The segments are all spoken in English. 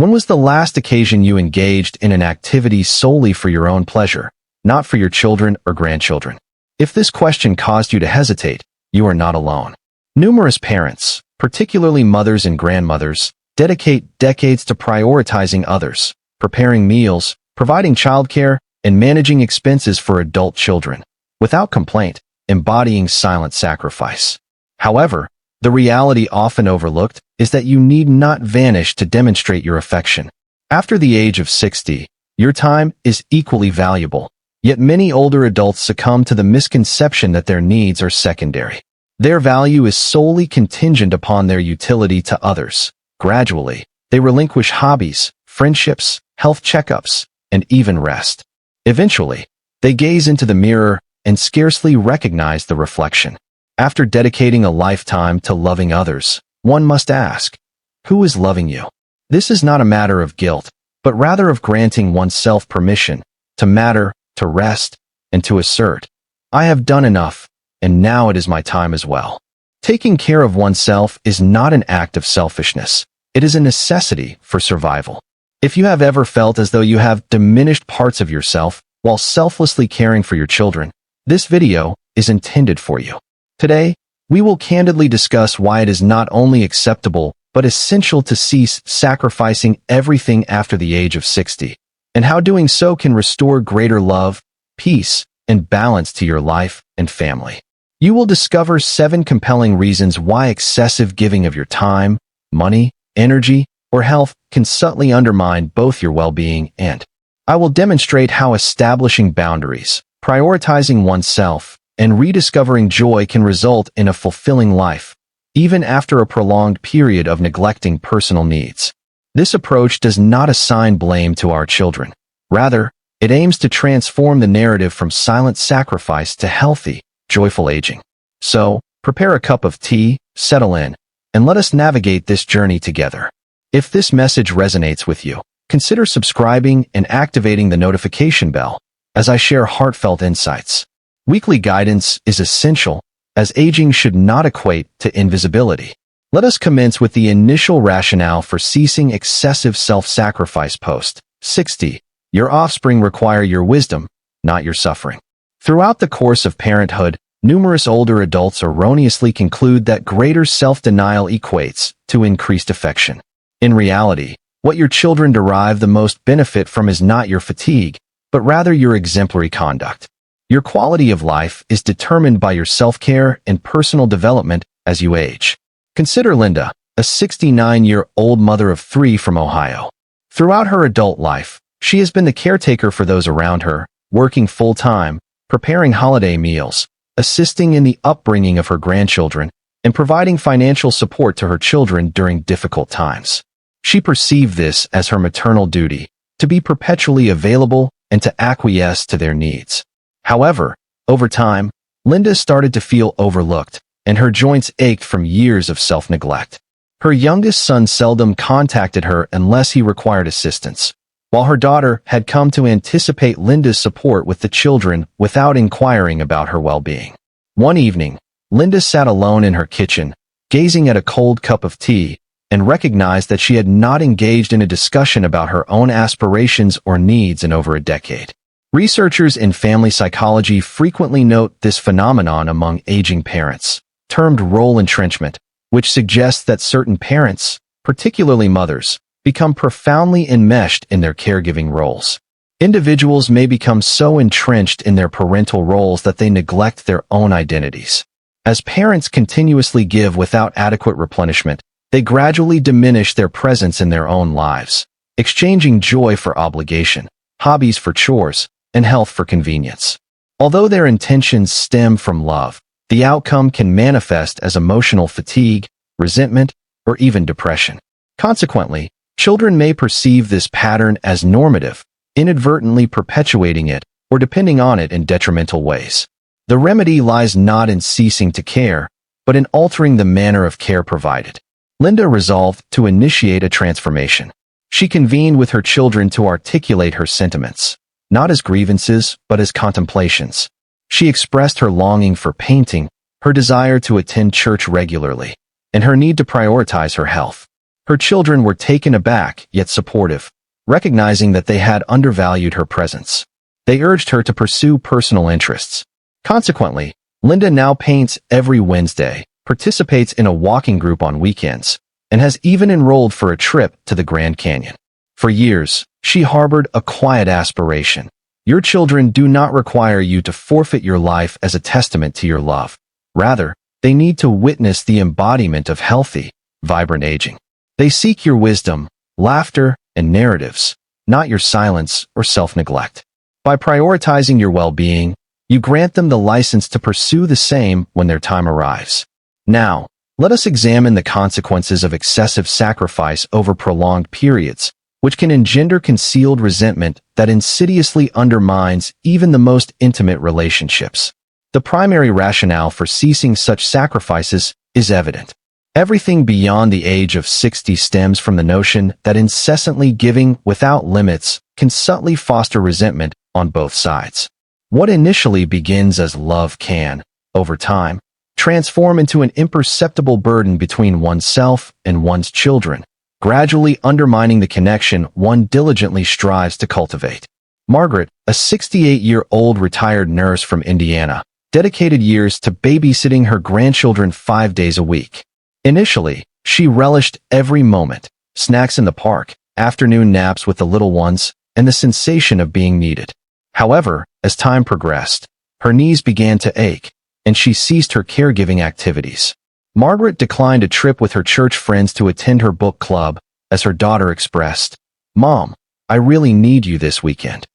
When was the last occasion you engaged in an activity solely for your own pleasure, not for your children or grandchildren? If this question caused you to hesitate, you are not alone. Numerous parents, particularly mothers and grandmothers, dedicate decades to prioritizing others, preparing meals, providing childcare, and managing expenses for adult children, without complaint, embodying silent sacrifice. However, the reality often overlooked is that you need not vanish to demonstrate your affection. After the age of 60, your time is equally valuable, yet many older adults succumb to the misconception that their needs are secondary. Their value is solely contingent upon their utility to others. Gradually, they relinquish hobbies, friendships, health checkups, and even rest. Eventually, they gaze into the mirror and scarcely recognize the reflection. After dedicating a lifetime to loving others, one must ask, who is loving you? This is not a matter of guilt, but rather of granting oneself permission to matter, to rest, and to assert, I have done enough, and now it is my time as well. Taking care of oneself is not an act of selfishness. It is a necessity for survival. If you have ever felt as though you have diminished parts of yourself while selflessly caring for your children, this video is intended for you. Today, we will candidly discuss why it is not only acceptable but essential to cease sacrificing everything after the age of 60, and how doing so can restore greater love, peace, and balance to your life and family. You will discover 7 compelling reasons why excessive giving of your time, money, energy, or health can subtly undermine both your well-being and I will demonstrate how establishing boundaries, prioritizing oneself, and rediscovering joy can result in a fulfilling life, even after a prolonged period of neglecting personal needs. This approach does not assign blame to our children. Rather, it aims to transform the narrative from silent sacrifice to healthy, joyful aging. So, prepare a cup of tea, settle in, and let us navigate this journey together. If this message resonates with you, consider subscribing and activating the notification bell as I share heartfelt insights. Weekly guidance is essential, as aging should not equate to invisibility. Let us commence with the initial rationale for ceasing excessive self-sacrifice. Post 60. Your offspring require your wisdom, not your suffering. Throughout the course of parenthood, numerous older adults erroneously conclude that greater self-denial equates to increased affection. In reality, what your children derive the most benefit from is not your fatigue, but rather your exemplary conduct. Your quality of life is determined by your self-care and personal development as you age. Consider Linda, a 69-year-old mother of 3 from Ohio. Throughout her adult life, she has been the caretaker for those around her, working full-time, preparing holiday meals, assisting in the upbringing of her grandchildren, and providing financial support to her children during difficult times. She perceived this as her maternal duty, to be perpetually available and to acquiesce to their needs. However, over time, Linda started to feel overlooked, and her joints ached from years of self-neglect. Her youngest son seldom contacted her unless he required assistance, while her daughter had come to anticipate Linda's support with the children without inquiring about her well-being. One evening, Linda sat alone in her kitchen, gazing at a cold cup of tea, and recognized that she had not engaged in a discussion about her own aspirations or needs in over a decade. Researchers in family psychology frequently note this phenomenon among aging parents, termed role entrenchment, which suggests that certain parents, particularly mothers, become profoundly enmeshed in their caregiving roles. Individuals may become so entrenched in their parental roles that they neglect their own identities. As parents continuously give without adequate replenishment, they gradually diminish their presence in their own lives, exchanging joy for obligation, hobbies for chores, and health for convenience. Although their intentions stem from love, the outcome can manifest as emotional fatigue, resentment, or even depression. Consequently, children may perceive this pattern as normative, inadvertently perpetuating it or depending on it in detrimental ways. The remedy lies not in ceasing to care, but in altering the manner of care provided. Linda resolved to initiate a transformation. She convened with her children to articulate her sentiments, not as grievances, but as contemplations. She expressed her longing for painting, her desire to attend church regularly, and her need to prioritize her health. Her children were taken aback, yet supportive, recognizing that they had undervalued her presence. They urged her to pursue personal interests. Consequently, Linda now paints every Wednesday, participates in a walking group on weekends, and has even enrolled for a trip to the Grand Canyon. For years, she harbored a quiet aspiration. Your children do not require you to forfeit your life as a testament to your love. Rather, they need to witness the embodiment of healthy, vibrant aging. They seek your wisdom, laughter, and narratives, not your silence or self-neglect. By prioritizing your well-being, you grant them the license to pursue the same when their time arrives. Now, let us examine the consequences of excessive sacrifice over prolonged periods, which can engender concealed resentment that insidiously undermines even the most intimate relationships. The primary rationale for ceasing such sacrifices is evident. Everything beyond the age of 60 stems from the notion that incessantly giving without limits can subtly foster resentment on both sides. What initially begins as love can, over time, transform into an imperceptible burden between oneself and one's children, gradually undermining the connection one diligently strives to cultivate. Margaret, a 68-year-old retired nurse from Indiana, dedicated years to babysitting her grandchildren 5 days a week. Initially, she relished every moment, snacks in the park, afternoon naps with the little ones, and the sensation of being needed. However, as time progressed, her knees began to ache, and she ceased her caregiving activities. Margaret declined a trip with her church friends to attend her book club, as her daughter expressed, "Mom, I really need you this weekend."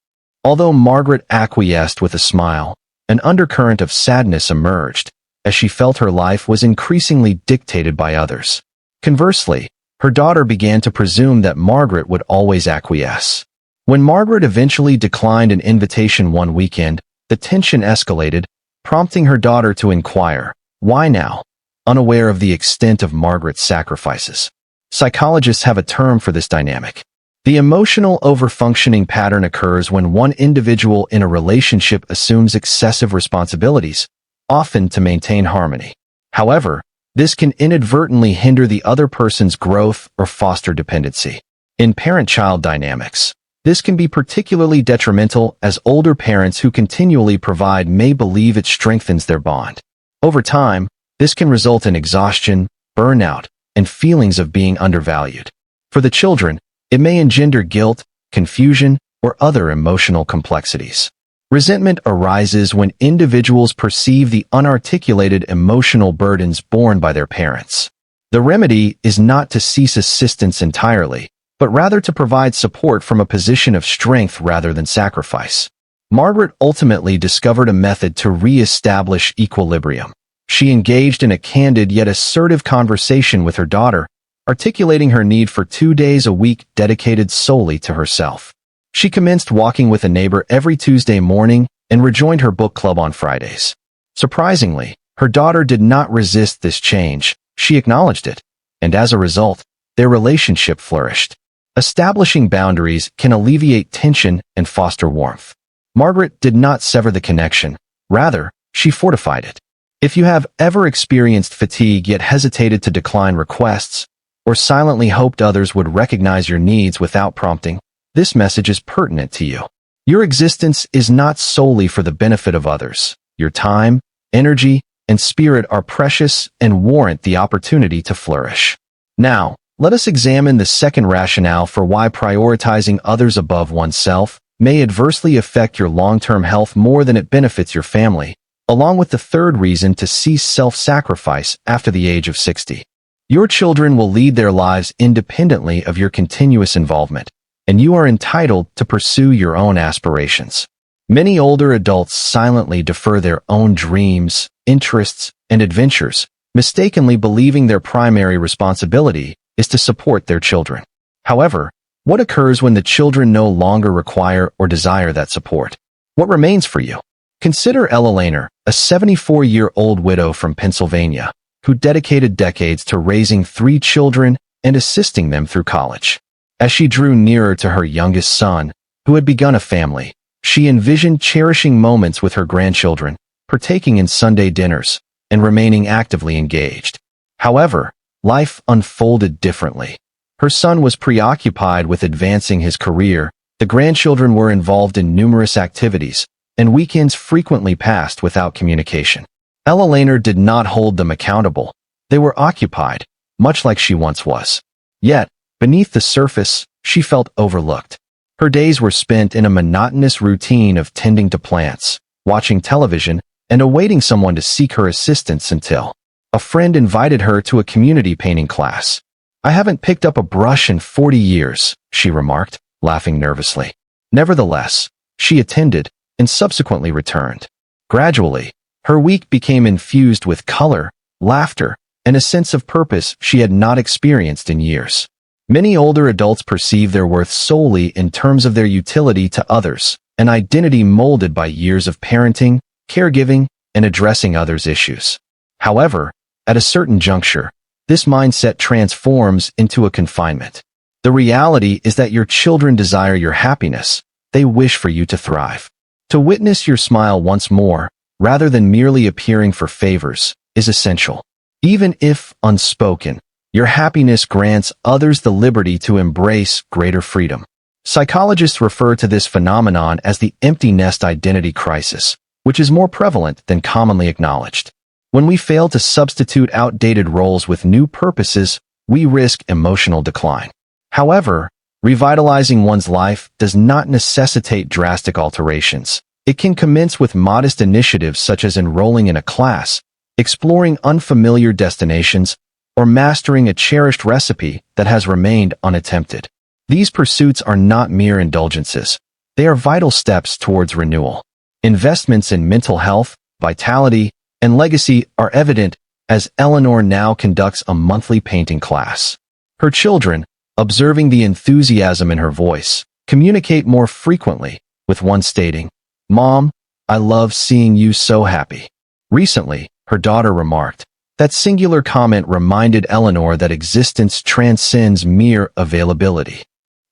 Although Margaret acquiesced with a smile, an undercurrent of sadness emerged, as she felt her life was increasingly dictated by others. Conversely, her daughter began to presume that Margaret would always acquiesce. When Margaret eventually declined an invitation one weekend, the tension escalated, prompting her daughter to inquire, "Why now?" unaware of the extent of Margaret's sacrifices. Psychologists have a term for this dynamic. The emotional overfunctioning pattern occurs when one individual in a relationship assumes excessive responsibilities, often to maintain harmony. However, this can inadvertently hinder the other person's growth or foster dependency. In parent-child dynamics, this can be particularly detrimental as older parents who continually provide may believe it strengthens their bond. Over time, this can result in exhaustion, burnout, and feelings of being undervalued. For the children, it may engender guilt, confusion, or other emotional complexities. Resentment arises when individuals perceive the unarticulated emotional burdens borne by their parents. The remedy is not to cease assistance entirely, but rather to provide support from a position of strength rather than sacrifice. Margaret ultimately discovered a method to re-establish equilibrium. She engaged in a candid yet assertive conversation with her daughter, articulating her need for 2 days a week dedicated solely to herself. She commenced walking with a neighbor every Tuesday morning and rejoined her book club on Fridays. Surprisingly, her daughter did not resist this change. She acknowledged it, and as a result, their relationship flourished. Establishing boundaries can alleviate tension and foster warmth. Margaret did not sever the connection. Rather, she fortified it. If you have ever experienced fatigue yet hesitated to decline requests, or silently hoped others would recognize your needs without prompting, this message is pertinent to you. Your existence is not solely for the benefit of others. Your time, energy, and spirit are precious and warrant the opportunity to flourish. Now, let us examine the second rationale for why prioritizing others above oneself may adversely affect your long-term health more than it benefits your family, along with the third reason to cease self-sacrifice after the age of 60. Your children will lead their lives independently of your continuous involvement, and you are entitled to pursue your own aspirations. Many older adults silently defer their own dreams, interests, and adventures, mistakenly believing their primary responsibility is to support their children. However, what occurs when the children no longer require or desire that support? What remains for you? Consider Ella Lehner, a 74-year-old widow from Pennsylvania, who dedicated decades to raising 3 children and assisting them through college. As she drew nearer to her youngest son, who had begun a family, she envisioned cherishing moments with her grandchildren, partaking in Sunday dinners, and remaining actively engaged. However, life unfolded differently. Her son was preoccupied with advancing his career, the grandchildren were involved in numerous activities, and weekends frequently passed without communication. Ella Laner did not hold them accountable. They were occupied, much like she once was. Yet, beneath the surface, she felt overlooked. Her days were spent in a monotonous routine of tending to plants, watching television, and awaiting someone to seek her assistance until a friend invited her to a community painting class. "I haven't picked up a brush in 40 years, she remarked, laughing nervously. Nevertheless, she attended and subsequently returned. Gradually, her week became infused with color, laughter, and a sense of purpose she had not experienced in years. Many older adults perceive their worth solely in terms of their utility to others, an identity molded by years of parenting, caregiving, and addressing others' issues. However, at a certain juncture, this mindset transforms into a confinement. The reality is that your children desire your happiness. They wish for you to thrive. To witness your smile once more, rather than merely appearing for favors, is essential. Even if unspoken, your happiness grants others the liberty to embrace greater freedom. Psychologists refer to this phenomenon as the empty nest identity crisis, which is more prevalent than commonly acknowledged. When we fail to substitute outdated roles with new purposes, we risk emotional decline. However, revitalizing one's life does not necessitate drastic alterations. It can commence with modest initiatives such as enrolling in a class, exploring unfamiliar destinations, or mastering a cherished recipe that has remained unattempted. These pursuits are not mere indulgences. They are vital steps towards renewal. Investments in mental health, vitality, and legacy are evident as Eleanor now conducts a monthly painting class. Her children, observing the enthusiasm in her voice, communicate more frequently, with one stating, "Mom, I love seeing you so happy." Recently, her daughter remarked, that singular comment reminded Eleanor that existence transcends mere availability.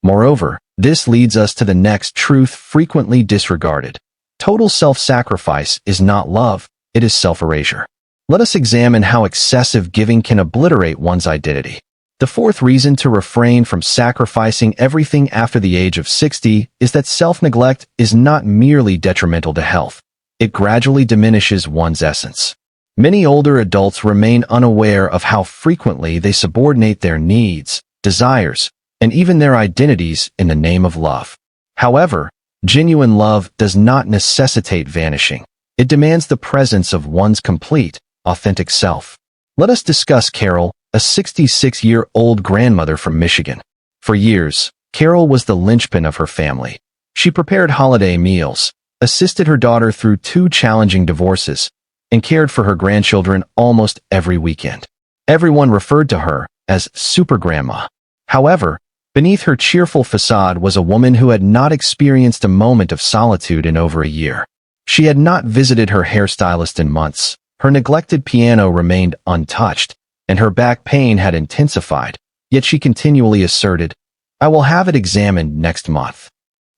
Moreover, this leads us to the next truth frequently disregarded. Total self-sacrifice is not love, it is self-erasure. Let us examine how excessive giving can obliterate one's identity. The fourth reason to refrain from sacrificing everything after the age of 60 is that self-neglect is not merely detrimental to health. It gradually diminishes one's essence. Many older adults remain unaware of how frequently they subordinate their needs, desires, and even their identities in the name of love. However, genuine love does not necessitate vanishing. It demands the presence of one's complete, authentic self. Let us discuss Carol, a 66-year-old grandmother from Michigan. For years, Carol was the linchpin of her family. She prepared holiday meals, assisted her daughter through 2 challenging divorces, and cared for her grandchildren almost every weekend. Everyone referred to her as Super Grandma. However, beneath her cheerful facade was a woman who had not experienced a moment of solitude in over a year. She had not visited her hairstylist in months, her neglected piano remained untouched, and her back pain had intensified, yet she continually asserted, "I will have it examined next month."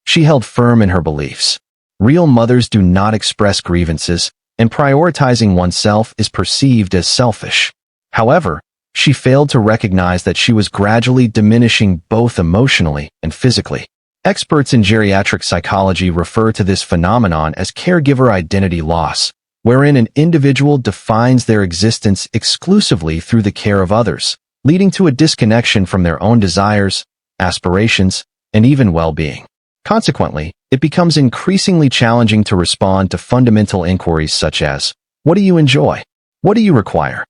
She held firm in her beliefs. Real mothers do not express grievances, and prioritizing oneself is perceived as selfish. However, she failed to recognize that she was gradually diminishing both emotionally and physically. Experts in geriatric psychology refer to this phenomenon as caregiver identity loss, wherein an individual defines their existence exclusively through the care of others, leading to a disconnection from their own desires, aspirations, and even well-being. Consequently, it becomes increasingly challenging to respond to fundamental inquiries such as, what do you enjoy? What do you require?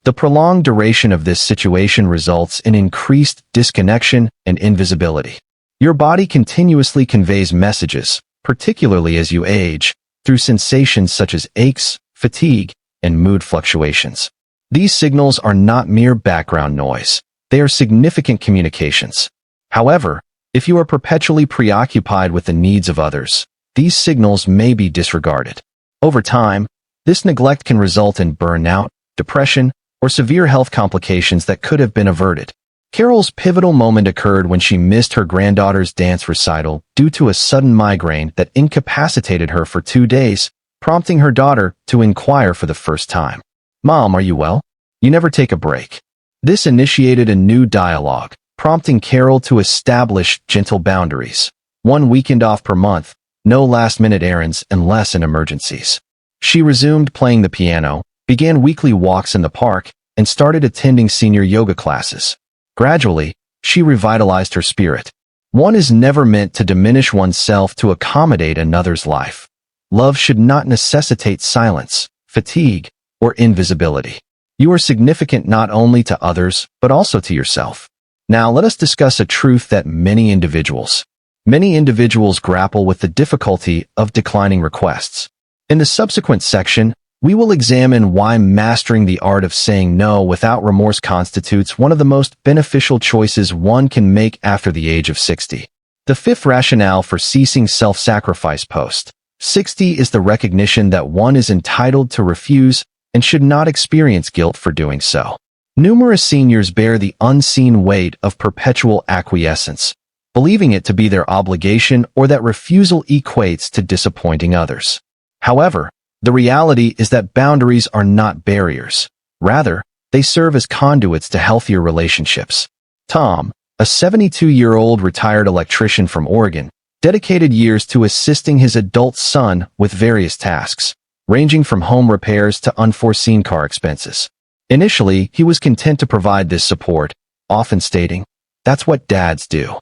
The prolonged duration of this situation results in increased disconnection and invisibility. Your body continuously conveys messages, particularly as you age, through sensations such as aches, fatigue, and mood fluctuations. These signals are not mere background noise. They are significant communications. However, if you are perpetually preoccupied with the needs of others, these signals may be disregarded. Over time, this neglect can result in burnout, depression, or severe health complications that could have been averted. Carol's pivotal moment occurred when she missed her granddaughter's dance recital due to a sudden migraine that incapacitated her for 2 days, prompting her daughter to inquire for the first time, "Mom, are you well? You never take a break." This initiated a new dialogue, prompting Carol to establish gentle boundaries. One weekend off per month, no last-minute errands unless in emergencies. She resumed playing the piano, began weekly walks in the park, and started attending senior yoga classes. Gradually, she revitalized her spirit. One is never meant to diminish oneself to accommodate another's life. Love should not necessitate silence, fatigue, or invisibility. You are significant not only to others, but also to yourself. Now let us discuss a truth that many individuals grapple with the difficulty of declining requests. In the subsequent section, we will examine why mastering the art of saying no without remorse constitutes one of the most beneficial choices one can make after the age of 60. The fifth rationale for ceasing self-sacrifice post 60 is the recognition that one is entitled to refuse and should not experience guilt for doing so. Numerous seniors bear the unseen weight of perpetual acquiescence, believing it to be their obligation or that refusal equates to disappointing others. However, the reality is that boundaries are not barriers. Rather, they serve as conduits to healthier relationships. Tom, a 72-year-old retired electrician from Oregon, dedicated years to assisting his adult son with various tasks, ranging from home repairs to unforeseen car expenses. Initially, he was content to provide this support, often stating, "That's what dads do."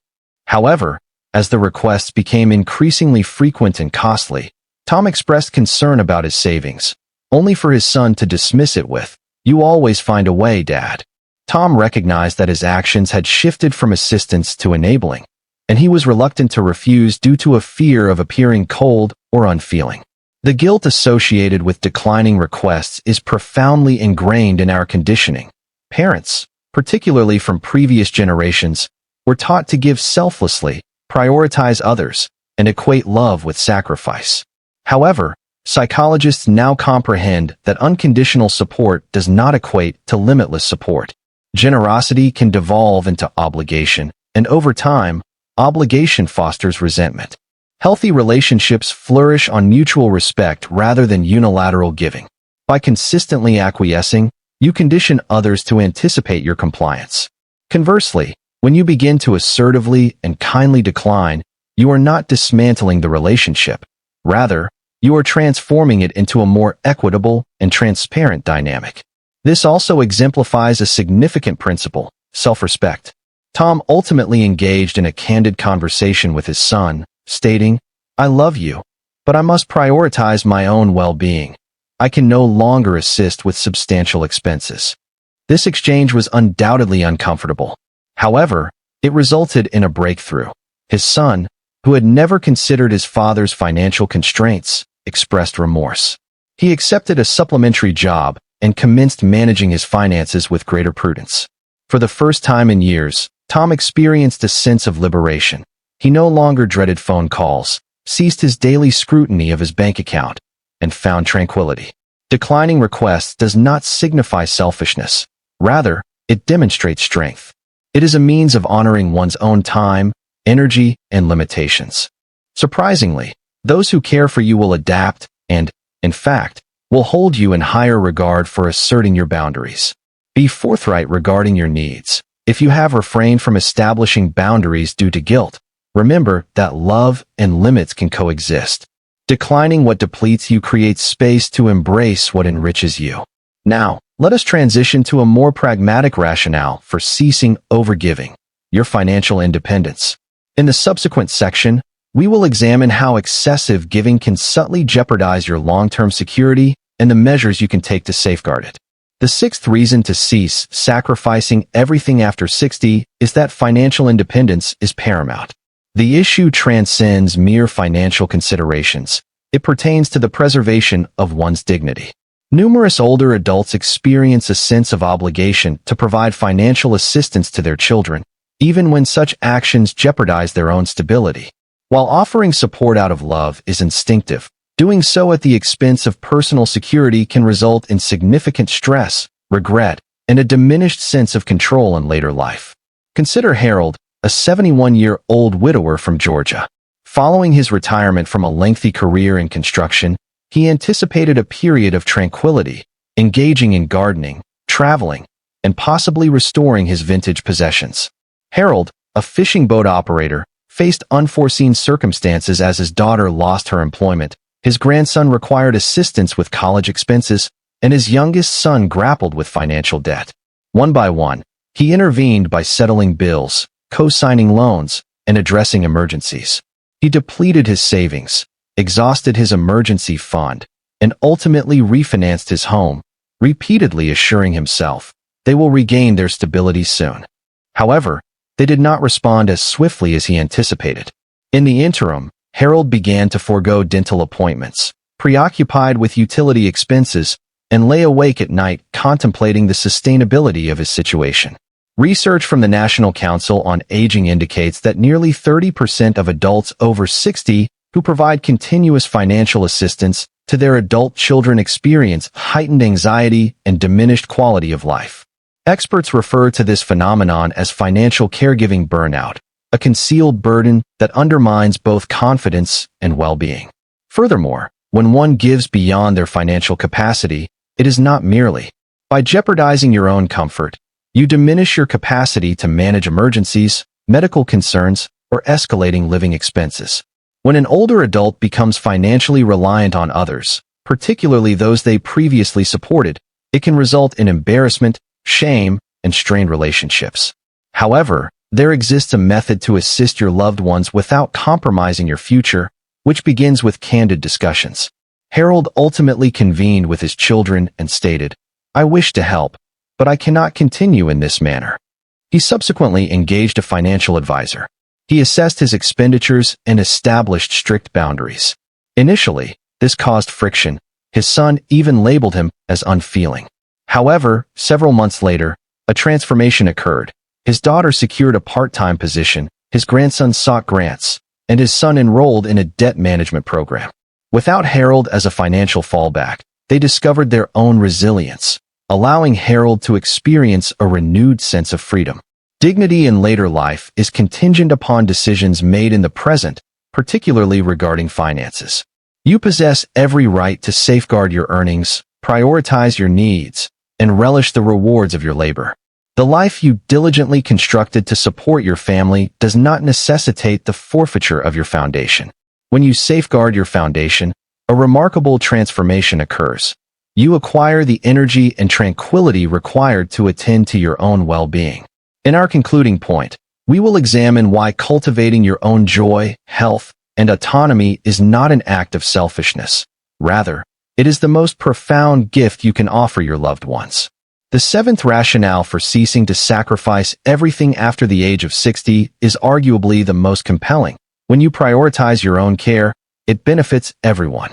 However, as the requests became increasingly frequent and costly, Tom expressed concern about his savings, only for his son to dismiss it with, "You always find a way, Dad." Tom recognized that his actions had shifted from assistance to enabling, and he was reluctant to refuse due to a fear of appearing cold or unfeeling. The guilt associated with declining requests is profoundly ingrained in our conditioning. Parents, particularly from previous generations, were taught to give selflessly, prioritize others, and equate love with sacrifice. However, psychologists now comprehend that unconditional support does not equate to limitless support. Generosity can devolve into obligation, and over time, obligation fosters resentment. Healthy relationships flourish on mutual respect rather than unilateral giving. By consistently acquiescing, you condition others to anticipate your compliance. Conversely, when you begin to assertively and kindly decline, you are not dismantling the relationship. Rather, you are transforming it into a more equitable and transparent dynamic. This also exemplifies a significant principle, self-respect. Tom ultimately engaged in a candid conversation with his son, stating, "I love you, but I must prioritize my own well-being. I can no longer assist with substantial expenses." This exchange was undoubtedly uncomfortable. However, it resulted in a breakthrough. His son, who had never considered his father's financial constraints, expressed remorse. He accepted a supplementary job and commenced managing his finances with greater prudence. For the first time in years, Tom experienced a sense of liberation. He no longer dreaded phone calls, ceased his daily scrutiny of his bank account, and found tranquility. Declining requests does not signify selfishness. Rather, it demonstrates strength. It is a means of honoring one's own time, energy, and limitations. Surprisingly, those who care for you will adapt and, in fact, will hold you in higher regard for asserting your boundaries. Be forthright regarding your needs. If you have refrained from establishing boundaries due to guilt, remember that love and limits can coexist. Declining what depletes you creates space to embrace what enriches you. Now, let us transition to a more pragmatic rationale for ceasing overgiving, your financial independence. In the subsequent section, we will examine how excessive giving can subtly jeopardize your long-term security and the measures you can take to safeguard it. The sixth reason to cease sacrificing everything after 60 is that financial independence is paramount. The issue transcends mere financial considerations. It pertains to the preservation of one's dignity. Numerous older adults experience a sense of obligation to provide financial assistance to their children, even when such actions jeopardize their own stability. While offering support out of love is instinctive, doing so at the expense of personal security can result in significant stress, regret, and a diminished sense of control in later life. Consider Harold, a 71-year-old widower from Georgia. Following his retirement from a lengthy career in construction, he anticipated a period of tranquility, engaging in gardening, traveling, and possibly restoring his vintage possessions. Harold, a fishing boat operator, faced unforeseen circumstances as his daughter lost her employment, his grandson required assistance with college expenses, and his youngest son grappled with financial debt. One by one, he intervened by settling bills, co-signing loans, and addressing emergencies. He depleted his savings, exhausted his emergency fund, and ultimately refinanced his home, repeatedly assuring himself they will regain their stability soon. However, they did not respond as swiftly as he anticipated. In the interim, Harold began to forego dental appointments, preoccupied with utility expenses, and lay awake at night contemplating the sustainability of his situation. Research from the National Council on Aging indicates that nearly 30% of adults over 60 who provide continuous financial assistance to their adult children experience heightened anxiety and diminished quality of life. Experts refer to this phenomenon as financial caregiving burnout, a concealed burden that undermines both confidence and well-being. Furthermore, when one gives beyond their financial capacity, it is not merely by jeopardizing your own comfort. You diminish your capacity to manage emergencies, medical concerns, or escalating living expenses. When an older adult becomes financially reliant on others, particularly those they previously supported, it can result in embarrassment, shame, and strained relationships. However, there exists a method to assist your loved ones without compromising your future, which begins with candid discussions. Harold ultimately convened with his children and stated, "I wish to help, but I cannot continue in this manner." He subsequently engaged a financial advisor. He assessed his expenditures and established strict boundaries. Initially, this caused friction. His son even labeled him as unfeeling. However, several months later, a transformation occurred. His daughter secured a part-time position, his grandson sought grants, and his son enrolled in a debt management program. Without Harold as a financial fallback, they discovered their own resilience, allowing Harold to experience a renewed sense of freedom. Dignity in later life is contingent upon decisions made in the present, particularly regarding finances. You possess every right to safeguard your earnings, prioritize your needs, and relish the rewards of your labor. The life you diligently constructed to support your family does not necessitate the forfeiture of your foundation. When you safeguard your foundation, a remarkable transformation occurs. You acquire the energy and tranquility required to attend to your own well-being. In our concluding point, we will examine why cultivating your own joy, health, and autonomy is not an act of selfishness. Rather, it is the most profound gift you can offer your loved ones. The seventh rationale for ceasing to sacrifice everything after the age of 60 is arguably the most compelling. When you prioritize your own care, it benefits everyone.